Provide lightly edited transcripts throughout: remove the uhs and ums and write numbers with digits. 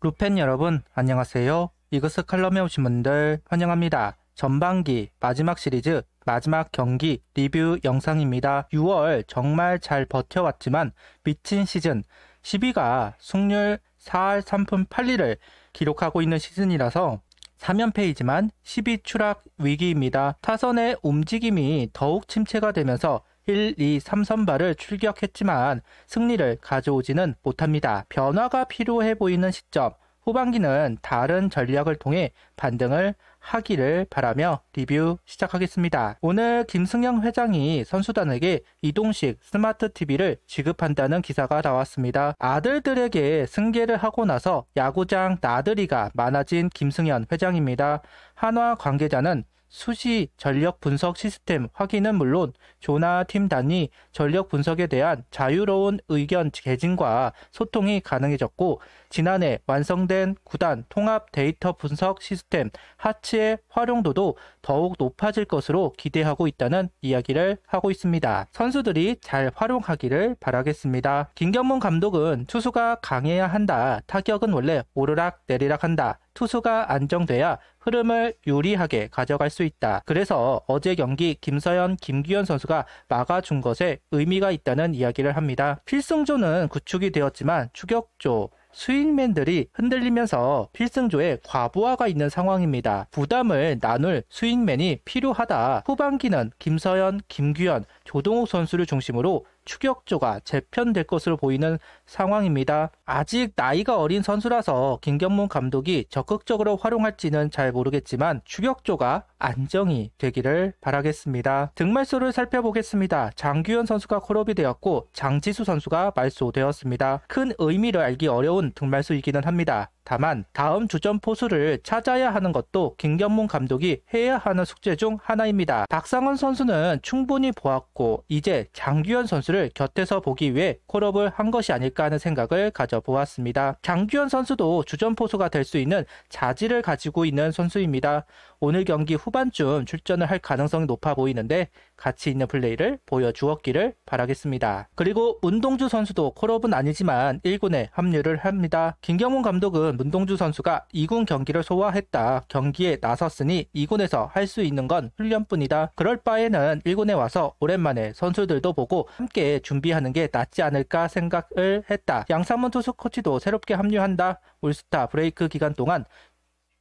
루펜 여러분 안녕하세요. 이그스 칼럼에 오신 분들 환영합니다. 전반기 마지막 시리즈 마지막 경기 리뷰 영상입니다. 6월 정말 잘 버텨왔지만 미친 시즌 12가 승률 4할 3푼 8리를 기록하고 있는 시즌이라서 3연패이지만 12 추락 위기입니다. 타선의 움직임이 더욱 침체가 되면서 1, 2, 3선발을 출격했지만 승리를 가져오지는 못합니다. 변화가 필요해 보이는 시점, 후반기는 다른 전략을 통해 반등을 하기를 바라며 리뷰 시작하겠습니다. 오늘 김승영 회장이 선수단에게 이동식 스마트 TV를 지급한다는 기사가 나왔습니다. 아들들에게 승계를 하고 나서 야구장 나들이가 많아진 김승현 회장입니다. 한화 관계자는 수시 전력 분석 시스템 확인은 물론 조나 팀 단위 전력 분석에 대한 자유로운 의견 개진과 소통이 가능해졌고, 지난해 완성된 구단 통합 데이터 분석 시스템 하츠의 활용도도 더욱 높아질 것으로 기대하고 있다는 이야기를 하고 있습니다. 선수들이 잘 활용하기를 바라겠습니다. 김경문 감독은 투수가 강해야 한다. 타격은 원래 오르락 내리락 한다. 투수가 안정돼야 흐름을 유리하게 가져갈 수 있다. 그래서 어제 경기 김서현, 김규현 선수가 막아준 것에 의미가 있다는 이야기를 합니다. 필승조는 구축이 되었지만 추격조, 스윙맨들이 흔들리면서 필승조에 과부하가 있는 상황입니다. 부담을 나눌 스윙맨이 필요하다. 후반기는 김서현, 김규현, 조동욱 선수를 중심으로 추격조가 재편될 것으로 보이는 상황입니다. 아직 나이가 어린 선수라서 김경문 감독이 적극적으로 활용할지는 잘 모르겠지만 추격조가 안정이 되기를 바라겠습니다. 등말소를 살펴보겠습니다. 장규현 선수가 콜업이 되었고 장지수 선수가 말소되었습니다. 큰 의미를 알기 어려운 등말소이기는 합니다. 다만 다음 주전 포수를 찾아야 하는 것도 김경문 감독이 해야 하는 숙제 중 하나입니다. 박상원 선수는 충분히 보았고 이제 장규현 선수를 곁에서 보기 위해 콜업을 한 것이 아닐까 하는 생각을 가져보았습니다. 장규현 선수도 주전 포수가 될 수 있는 자질을 가지고 있는 선수입니다. 오늘 경기 후반쯤 출전을 할 가능성이 높아 보이는데 가치 있는 플레이를 보여주었기를 바라겠습니다. 그리고 문동주 선수도 콜업은 아니지만 1군에 합류를 합니다. 김경문 감독은 문동주 선수가 2군 경기를 소화했다. 경기에 나섰으니 2군에서 할 수 있는 건 훈련뿐이다. 그럴 바에는 1군에 와서 오랜만에 선수들도 보고 함께 준비하는 게 낫지 않을까 생각을 했다. 양상문 투수 코치도 새롭게 합류한다. 올스타 브레이크 기간 동안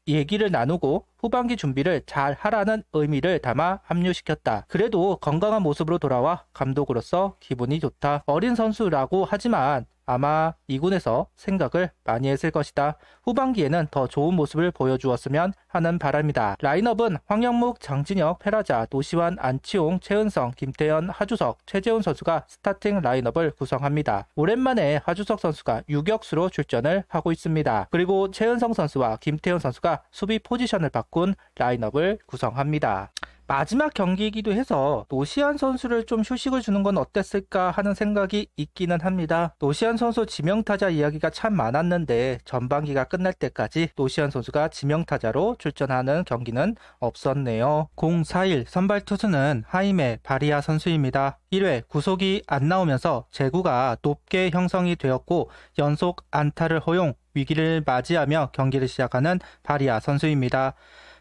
얘기를 나누고 후반기 준비를 잘 하라는 의미를 담아 합류시켰다. 그래도 건강한 모습으로 돌아와 감독으로서 기분이 좋다. 어린 선수라고 하지만 아마 2군에서 생각을 많이 했을 것이다. 후반기에는 더 좋은 모습을 보여주었으면 하는 바람이다. 라인업은 황영묵, 장진혁, 페라자, 노시환, 안치홍, 최은성, 김태현, 하주석, 최재훈 선수가 스타팅 라인업을 구성합니다. 오랜만에 하주석 선수가 유격수로 출전을 하고 있습니다. 그리고 최은성 선수와 김태현 선수가 수비 포지션을 바꾼 라인업을 구성합니다. 마지막 경기이기도 해서 노시환 선수를 좀 휴식을 주는 건 어땠을까 하는 생각이 있기는 합니다. 노시환 선수 지명타자 이야기가 참 많았는데 전반기가 끝날 때까지 노시환 선수가 지명타자로 출전하는 경기는 없었네요. 041 선발 투수는 하이메 바리아 선수입니다. 1회 구속이 안 나오면서 제구가 높게 형성이 되었고 연속 안타를 허용, 위기를 맞이하며 경기를 시작하는 바리아 선수입니다.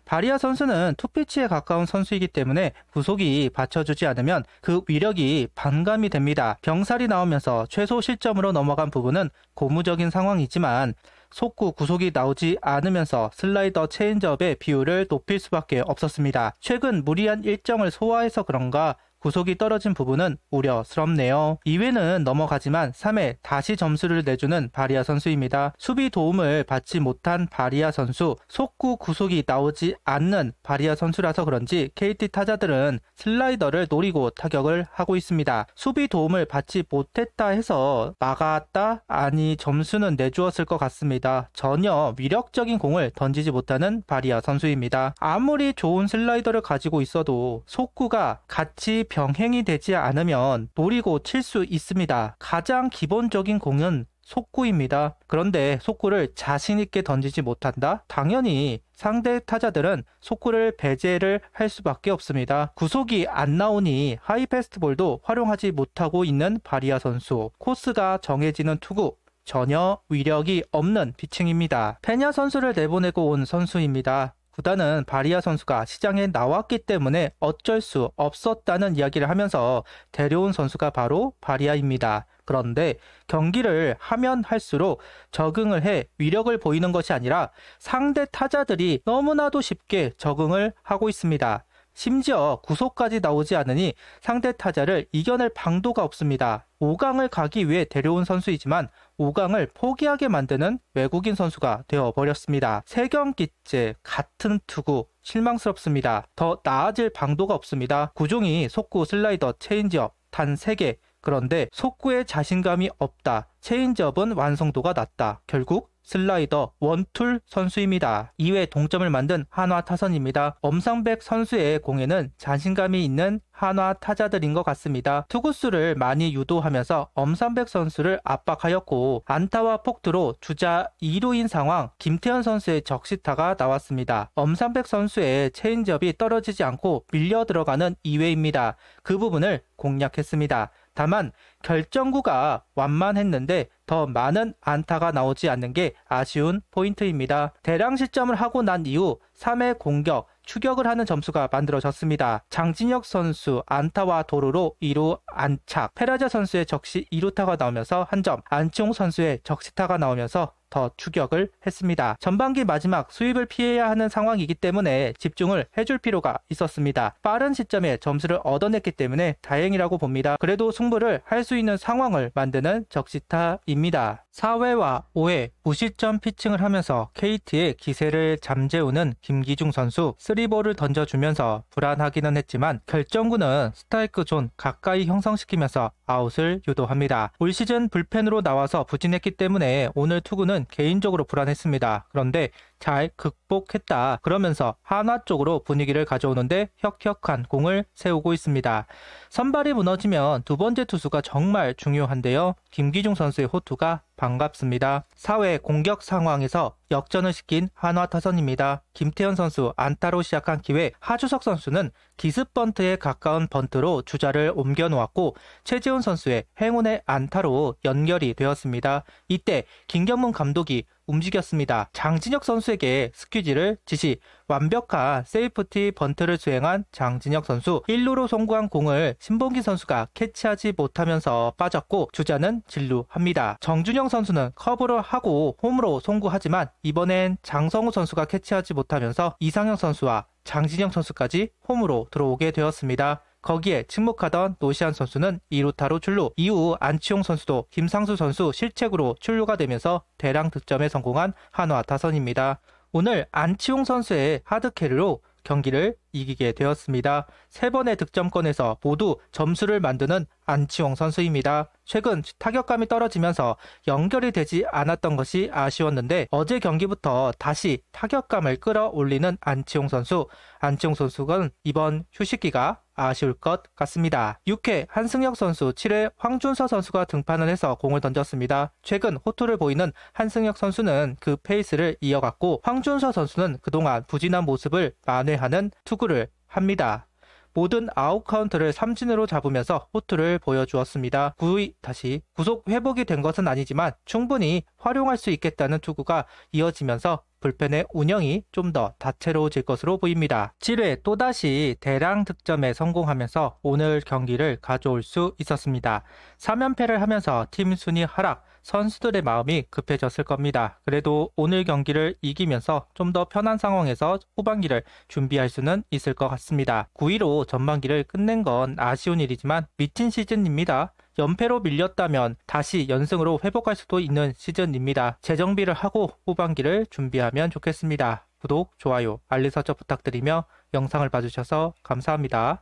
바리아 선수는 투피치에 가까운 선수이기 때문에 구속이 받쳐주지 않으면 그 위력이 반감이 됩니다. 병살이 나오면서 최소 실점으로 넘어간 부분은 고무적인 상황이지만 속구 구속이 나오지 않으면서 슬라이더 체인지업의 비율을 높일 수밖에 없었습니다. 최근 무리한 일정을 소화해서 그런가 구속이 떨어진 부분은 우려스럽네요. 2회는 넘어가지만 3회 다시 점수를 내주는 바리아 선수입니다. 수비 도움을 받지 못한 바리아 선수, 속구 구속이 나오지 않는 바리아 선수라서 그런지 KT 타자들은 슬라이더를 노리고 타격을 하고 있습니다. 수비 도움을 받지 못했다 해서 막았다? 아니, 점수는 내주었을 것 같습니다. 전혀 위력적인 공을 던지지 못하는 바리아 선수입니다. 아무리 좋은 슬라이더를 가지고 있어도 속구가 같이 병행이 되지 않으면 노리고 칠 수 있습니다. 가장 기본적인 공은 속구입니다. 그런데 속구를 자신있게 던지지 못한다? 당연히 상대 타자들은 속구를 배제를 할 수밖에 없습니다. 구속이 안 나오니 하이 패스트볼도 활용하지 못하고 있는 바리아 선수. 코스가 정해지는 투구, 전혀 위력이 없는 피칭입니다. 페냐 선수를 내보내고 온 선수입니다. 구단은 바리아 선수가 시장에 나왔기 때문에 어쩔 수 없었다는 이야기를 하면서 데려온 선수가 바로 바리아입니다. 그런데 경기를 하면 할수록 적응을 해 위력을 보이는 것이 아니라 상대 타자들이 너무나도 쉽게 적응을 하고 있습니다. 심지어 구속까지 나오지 않으니 상대 타자를 이겨낼 방도가 없습니다. 5강을 가기 위해 데려온 선수이지만 5강을 포기하게 만드는 외국인 선수가 되어버렸습니다. 3경기째 같은 투구 실망스럽습니다. 더 나아질 방도가 없습니다. 구종이 속구, 슬라이더, 체인지업 단 3개. 그런데 속구에 자신감이 없다. 체인지업은 완성도가 낮다. 결국 슬라이더 원툴 선수입니다. 2회 동점을 만든 한화 타선입니다. 엄상백 선수의 공에는 자신감이 있는 한화 타자들인 것 같습니다. 투구수를 많이 유도하면서 엄상백 선수를 압박하였고 안타와 폭투로 주자 2루인 상황 김태현 선수의 적시타가 나왔습니다. 엄상백 선수의 체인지업이 떨어지지 않고 밀려 들어가는 2회입니다. 그 부분을 공략했습니다. 다만 결정구가 완만했는데 더 많은 안타가 나오지 않는 게 아쉬운 포인트입니다. 대량 실점을 하고 난 이후 3회 공격, 추격을 하는 점수가 만들어졌습니다. 장진혁 선수 안타와 도루로 2루 안착, 페라자 선수의 적시 2루타가 나오면서 한 점, 안치홍 선수의 적시타가 나오면서 더 추격을 했습니다. 전반기 마지막 수입을 피해야 하는 상황이기 때문에 집중을 해줄 필요가 있었습니다. 빠른 시점에 점수를 얻어냈기 때문에 다행이라고 봅니다. 그래도 승부를 할 수 있는 상황을 만드는 적시타입니다. 4회와 5회 무실점 피칭을 하면서 KT의 기세를 잠재우는 김기중 선수 3볼을 던져주면서 불안하기는 했지만 결정구는 스트라이크 존 가까이 형성시키면서 아웃을 유도합니다. 올 시즌 불펜으로 나와서 부진했기 때문에 오늘 투구는 개인적으로 불안했습니다. 그런데 잘 극복했다. 그러면서 한화 쪽으로 분위기를 가져오는데 혁혁한 공을 세우고 있습니다. 선발이 무너지면 두 번째 투수가 정말 중요한데요. 김기중 선수의 호투가 반갑습니다. 4회 공격 상황에서 역전을 시킨 한화 타선입니다. 김태현 선수 안타로 시작한 기회, 하주석 선수는 기습 번트에 가까운 번트로 주자를 옮겨 놓았고 최재훈 선수의 행운의 안타로 연결이 되었습니다. 이때 김경문 감독이 움직였습니다. 장진혁 선수에게 스퀴즈를 지시, 완벽한 세이프티 번트를 수행한 장진혁 선수 1루로 송구한 공을 신봉기 선수가 캐치하지 못하면서 빠졌고 주자는 진루합니다. 정준영 선수는 커브를 하고 홈으로 송구하지만 이번엔 장성우 선수가 캐치하지 못하면서 이상형 선수와 장진영 선수까지 홈으로 들어오게 되었습니다. 거기에 침묵하던 노시안 선수는 2루타로 출루, 이후 안치홍 선수도 김상수 선수 실책으로 출루가 되면서 대량 득점에 성공한 한화 타선입니다. 오늘 안치홍 선수의 하드캐리로 경기를 이기게 되었습니다. 3번의 득점권에서 모두 점수를 만드는 안치홍 선수입니다. 최근 타격감이 떨어지면서 연결이 되지 않았던 것이 아쉬웠는데 어제 경기부터 다시 타격감을 끌어올리는 안치홍 선수. 안치홍 선수는 이번 휴식기가 아쉬울 것 같습니다. 6회 한승혁 선수, 7회 황준서 선수가 등판을 해서 공을 던졌습니다. 최근 호투를 보이는 한승혁 선수는 그 페이스를 이어갔고 황준서 선수는 그동안 부진한 모습을 만회하는 투구를 합니다. 모든 아웃 카운트를 삼진으로 잡으면서 호투를 보여주었습니다. 다시 구속 회복이 된 것은 아니지만 충분히 활용할 수 있겠다는 투구가 이어지면서 불펜의 운영이 좀 더 다채로워질 것으로 보입니다. 7회 또다시 대량 득점에 성공하면서 오늘 경기를 가져올 수 있었습니다. 3연패를 하면서 팀 순위 하락, 선수들의 마음이 급해졌을 겁니다. 그래도 오늘 경기를 이기면서 좀 더 편한 상황에서 후반기를 준비할 수는 있을 것 같습니다. 9위로 전반기를 끝낸 건 아쉬운 일이지만 미친 시즌입니다. 연패로 밀렸다면 다시 연승으로 회복할 수도 있는 시즌입니다. 재정비를 하고 후반기를 준비하면 좋겠습니다. 구독, 좋아요, 알림 설정 부탁드리며 영상을 봐주셔서 감사합니다.